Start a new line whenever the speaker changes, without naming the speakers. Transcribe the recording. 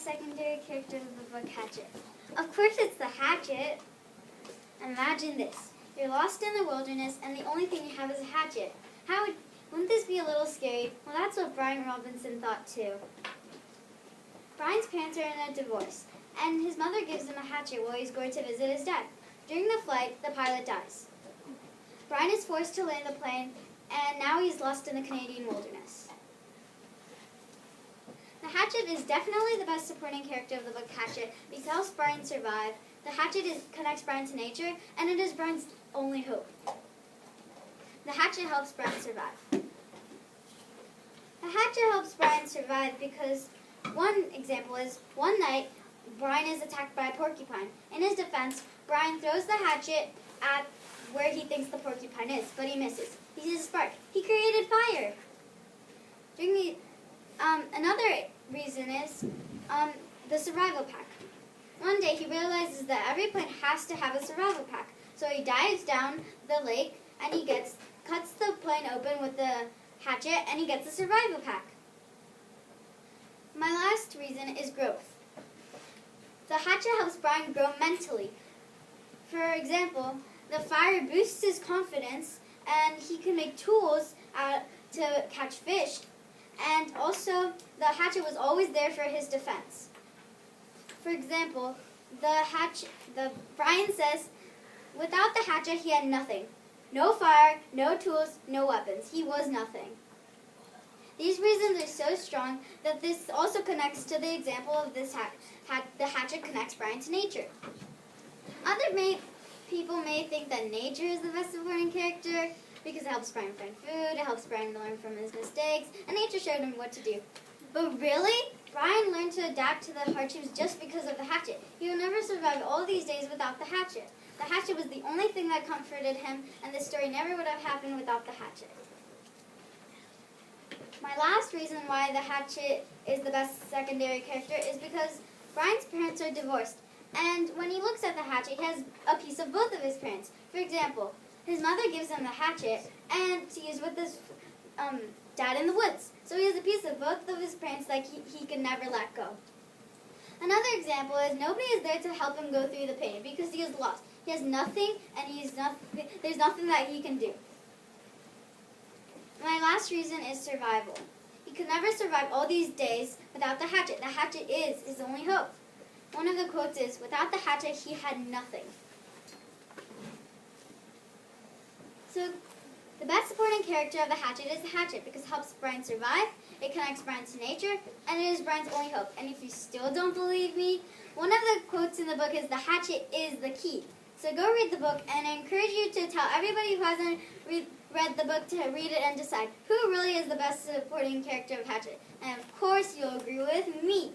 best secondary character of the book Hatchet? Of course it's the hatchet. Imagine this. You're lost in the wilderness and the only thing you have is a hatchet. Wouldn't this be a little scary? Well, that's what Brian Robinson thought too. Brian's parents are in a divorce, and his mother gives him a hatchet while he's going to visit his dad. During the flight, the pilot dies. Brian is forced to land the plane, and now he's lost in the Canadian wilderness. The hatchet is definitely the best supporting character of the book Hatchet because it helps Brian survive. The hatchet connects Brian to nature, and it is Brian's only hope. The hatchet helps Brian survive. The hatchet helps Brian survive because one example is one night Brian is attacked by a porcupine. In his defense, Brian throws the hatchet at where he thinks the porcupine is, but he misses. He sees a spark. He created fire. Another reason is the survival pack. One day he realizes that every plane has to have a survival pack. So he dives down the lake and he cuts the plane open with the hatchet and he gets a survival pack. My last reason is growth. The hatchet helps Brian grow mentally. For example, the fire boosts his confidence and he can make tools to catch fish. And also, the hatchet was always there for his defense. For example, Brian says, without the hatchet, he had nothing. No fire, no tools, no weapons. He was nothing. These reasons are so strong that this also connects to the example of this the hatchet connects Brian to nature. Other people may think that nature is the best supporting character because it helps Brian find food, it helps Brian learn from his mistakes, and nature showed him what to do. But really, Brian learned to adapt to the hardships just because of the hatchet. He would never survive all these days without the hatchet. The hatchet was the only thing that comforted him, and this story never would have happened without the hatchet. My last reason why the hatchet is the best secondary character is because Brian's parents are divorced, and when he looks at the hatchet, he has a piece of both of his parents. For example, his mother gives him the hatchet, and he is with his dad in the woods. So he has a piece of both of his parents that he can never let go. Another example is nobody is there to help him go through the pain because he is lost. He has nothing, and there's nothing that he can do. My last reason is survival. He could never survive all these days without the hatchet. The hatchet is his only hope. One of the quotes is, without the hatchet, he had nothing. So, the best supporting character of the hatchet is the hatchet because it helps Brian survive, it connects Brian to nature, and it is Brian's only hope. And if you still don't believe me, one of the quotes in the book is, the hatchet is the key. So go read the book, and I encourage you to tell everybody who hasn't read the book to read it and decide who really is the best supporting character of Hatchet. And of course, you'll agree with me.